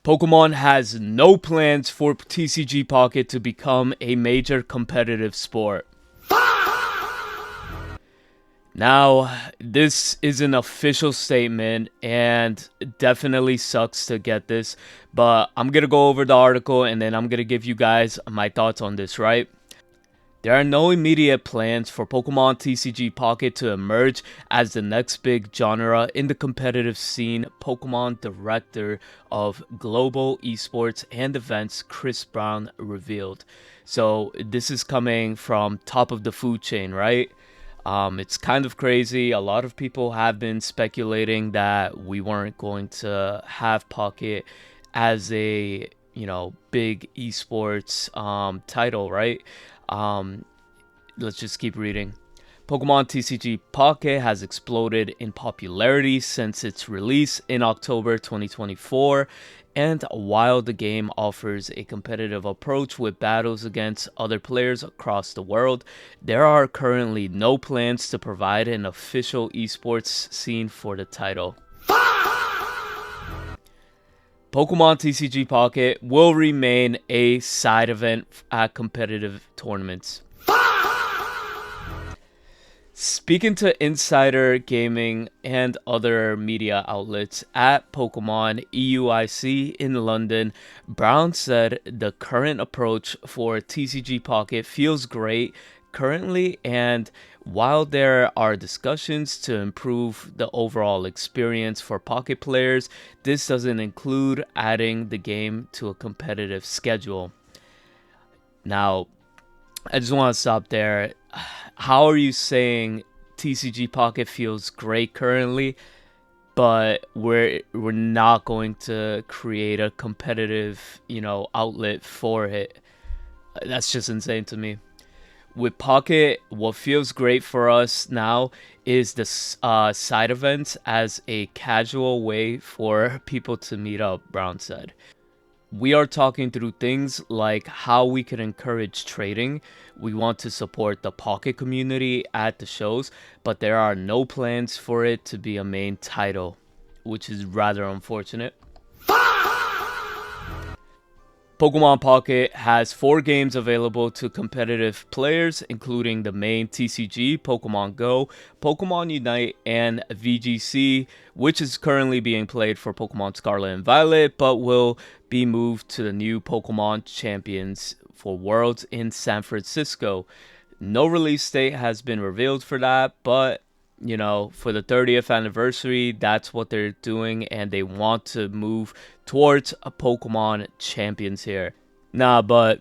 Pokemon has no plans for TCG Pocket to become a major competitive sport. Now, this is an official statement and definitely sucks to get this, but I'm going to go over the article and then I'm going to give you guys my thoughts on this, right? There are no immediate plans for Pokemon TCG Pocket to emerge as the next big genre in the competitive scene, Pokemon Director of Global Esports and Events Chris Brown revealed. So this is coming from top of the food chain, right? It's kind of crazy. A lot of people have been speculating that we weren't going to have Pocket as a, big esports title, right? Um, let's just keep reading. Pokemon TCG Pocket has exploded in popularity since its release in October 2024, and while the game offers a competitive approach with battles against other players across the world, there are currently no plans to provide an official esports scene for the title. Pokemon TCG Pocket will remain a side event at competitive tournaments. Speaking to Insider Gaming and other media outlets at Pokemon EUIC in London, Brown said the current approach for TCG Pocket feels great currently, and while there are discussions to improve the overall experience for Pocket players, this doesn't include adding the game to a competitive schedule. Now, I just want to stop there. How are you saying TCG Pocket feels great currently, but we're not going to create a competitive, outlet for it? That's just insane to me. With Pocket, what feels great for us now is the side events as a casual way for people to meet up, Brown said. We are talking through things like how we can encourage trading. We want to support the Pocket community at the shows, but there are no plans for it to be a main title, which is rather unfortunate. Pokemon Pocket has 4 games available to competitive players, including the main TCG, Pokemon Go, Pokemon Unite, and VGC, which is currently being played for Pokemon Scarlet and Violet, but will be moved to the new Pokemon Champions for Worlds in San Francisco. No release date has been revealed for that, but for the 30th anniversary, that's what they're doing, and they want to move towards a Pokemon Champions here. Nah, but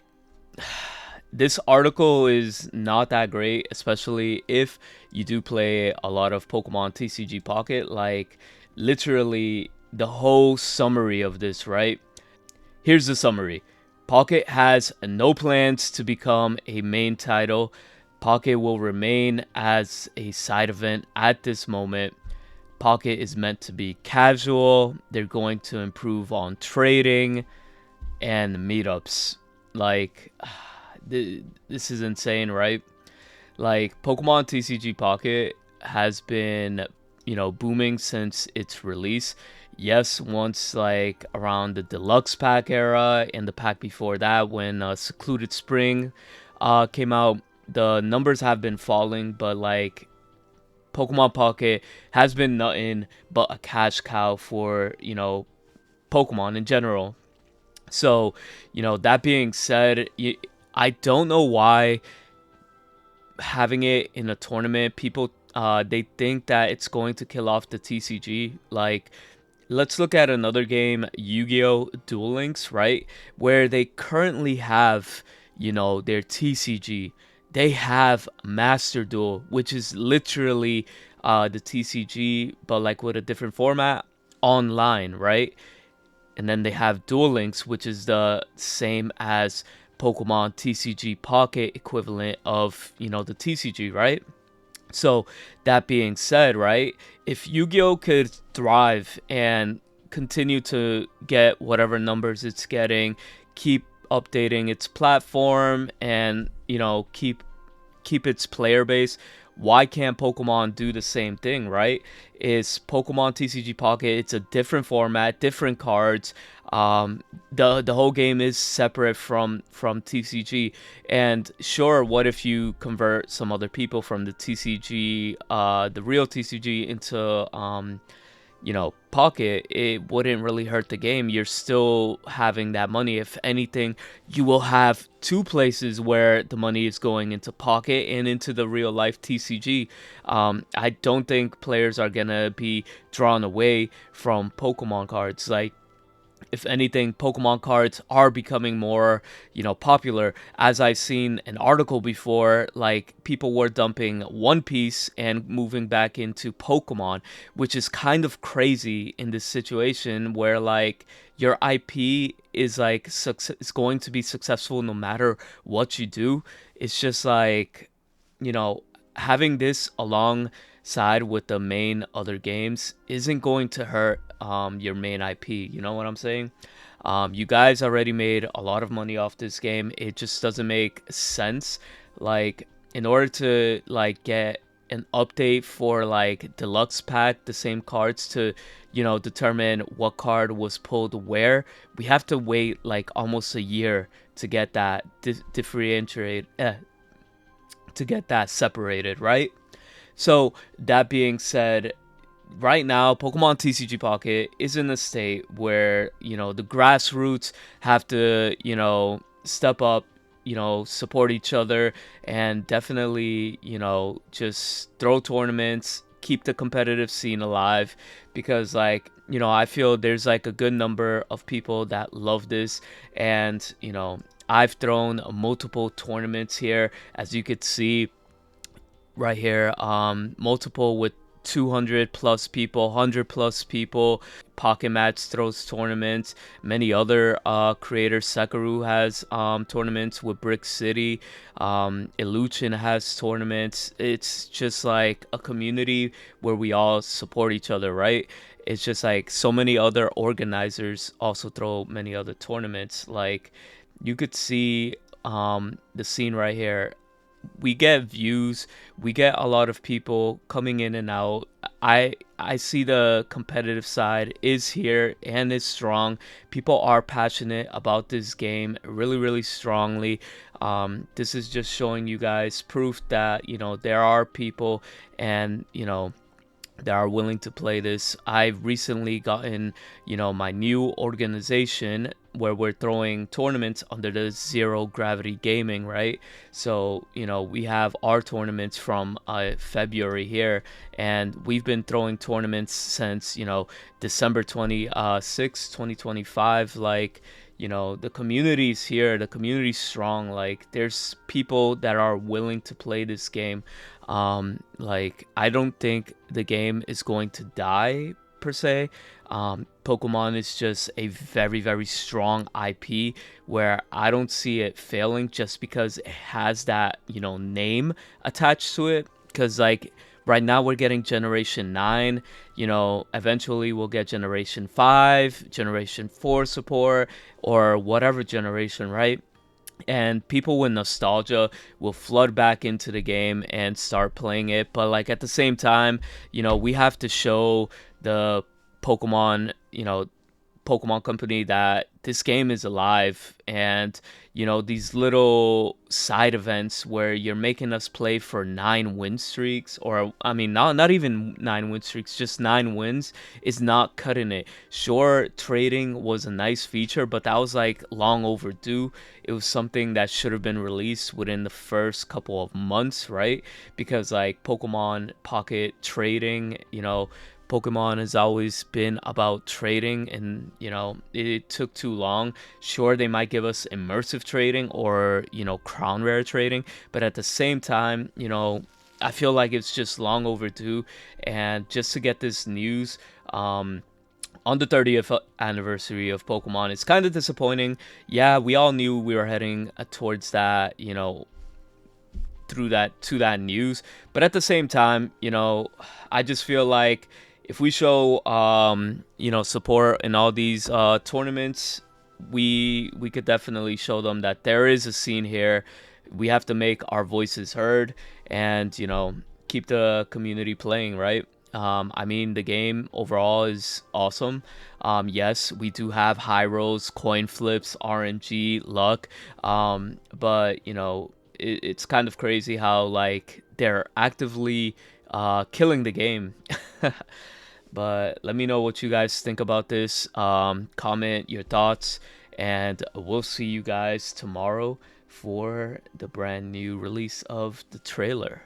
this article is not that great, especially if you do play a lot of Pokemon TCG Pocket. Like, literally, the whole summary of this, right? Here's the summary. Pocket has no plans to become a main title. Pocket will remain as a side event at this moment. Pocket is meant to be casual. They're going to improve on trading and meetups. Like, this is insane, right? Like, Pokemon TCG Pocket has been, booming since its release. Yes, once like around the deluxe pack era and the pack before that when Secluded Spring came out, the numbers have been falling, but like Pokemon Pocket has been nothing but a cash cow for, Pokemon in general. So, that being said, I don't know why having it in a tournament, people, they think that it's going to kill off the TCG. Like, let's look at another game, Yu-Gi-Oh! Duel Links, right? Where they currently have, their TCG. They have Master Duel, which is literally the TCG, but like with a different format online, right? And then they have Duel Links, which is the same as Pokemon TCG Pocket equivalent of, the TCG, right? So that being said, right, if Yu-Gi-Oh could thrive and continue to get whatever numbers it's getting, keep updating its platform, and keep its player base, why can't Pokemon do the same thing, right? Is Pokemon TCG Pocket, it's a different format, different cards. The whole game is separate from TCG. And sure, what if you convert some other people from the TCG, the real TCG, into Pocket? It wouldn't really hurt the game. You're still having that money. If anything, you will have two places where the money is going, into Pocket and into the real life TCG. I don't think players are gonna be drawn away from Pokemon cards. Like, if anything, Pokemon cards are becoming more, popular. As I've seen an article before, like, people were dumping One Piece and moving back into Pokemon, which is kind of crazy in this situation where, like, your IP is like is going to be successful no matter what you do. It's just like, you know, having this alongside with the main other games isn't going to hurt your main IP. You know what I'm saying? You guys already made a lot of money off this game. It just doesn't make sense. Like, in order to like get an update for like deluxe pack, the same cards to determine what card was pulled where, we have to wait like almost a year to get that differentiate to get that separated, right? So that being said, right now Pokemon TCG Pocket is in a state where the grassroots have to step up, support each other, and definitely just throw tournaments, keep the competitive scene alive, because like I feel there's like a good number of people that love this. And I've thrown multiple tournaments here, as you could see right here, multiple with 200 plus people, 100 plus people. Pocket Match throws tournaments. Many other creators, Sakaru has tournaments with Brick City. Illusion has tournaments. It's just like a community where we all support each other, right? It's just like so many other organizers also throw many other tournaments. Like, you could see the scene right here. We get views, we get a lot of people coming in and out. I see the competitive side is here and is strong. People are passionate about this game really, really strongly. This is just showing you guys proof that there are people, and that are willing to play this. I've recently gotten, my new organization where we're throwing tournaments under the Zero Gravity Gaming, right? So, we have our tournaments from February here, and we've been throwing tournaments since, December 26, 2025. Like, the community's here, the community's strong. Like, there's people that are willing to play this game. Like, I don't think the game is going to die per se. Pokemon is just a very, very strong IP where I don't see it failing just because it has that, name attached to it. Because, like, right now we're getting Generation 9, eventually we'll get Generation 5, Generation 4 support, or whatever generation, right? And people with nostalgia will flood back into the game and start playing it. But like, at the same time, we have to show the Pokemon, Pokemon company that this game is alive. And these little side events where you're making us play for 9 win streaks, or I mean, not even 9 win streaks, just 9 wins, is not cutting it. Sure, trading was a nice feature, but that was like long overdue. It was something that should have been released within the first couple of months, right? Because like Pokemon Pocket trading, Pokemon has always been about trading, and it took too long. Sure, they might give us immersive trading or crown rare trading, but at the same time, I feel like it's just long overdue. And just to get this news on the 30th anniversary of Pokemon, it's kind of disappointing. Yeah, we all knew we were heading towards that, through that to that news, but at the same time, I just feel like if we show support in all these tournaments, we could definitely show them that there is a scene here. We have to make our voices heard, and keep the community playing, right? I mean, the game overall is awesome. Yes, we do have high rolls, coin flips, RNG, luck. But it's kind of crazy how like they're actively killing the game. But let me know what you guys think about this. Comment your thoughts, and we'll see you guys tomorrow for the brand new release of the trailer.